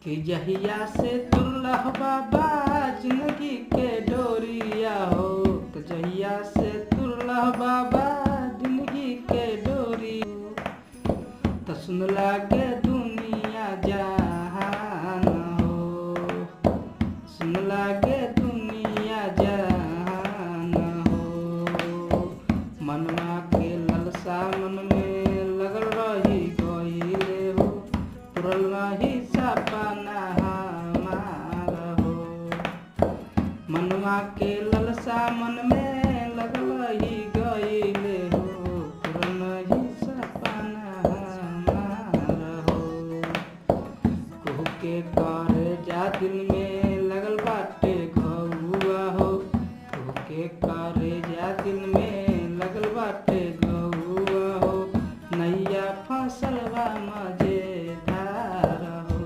कि जहिया से तुल्लाह बाबा जिंदगी के डोरिया हो, कि जहिया से तुल्लाह बाबा जिंदगी के डोरी तो सुन लागे दुनिया जहान हो, सुन लागे दुनिया जहान हो। मनवा के ललसा मन में लगल रही गईले हो, पुरल रही सपना हमार हो। मनवा के ललसा मन में लगल रही गईले हो, पुरल रही सपना हमार हो। कुह के करे जा दिल में लगल बाटे घुआ हो, कुह के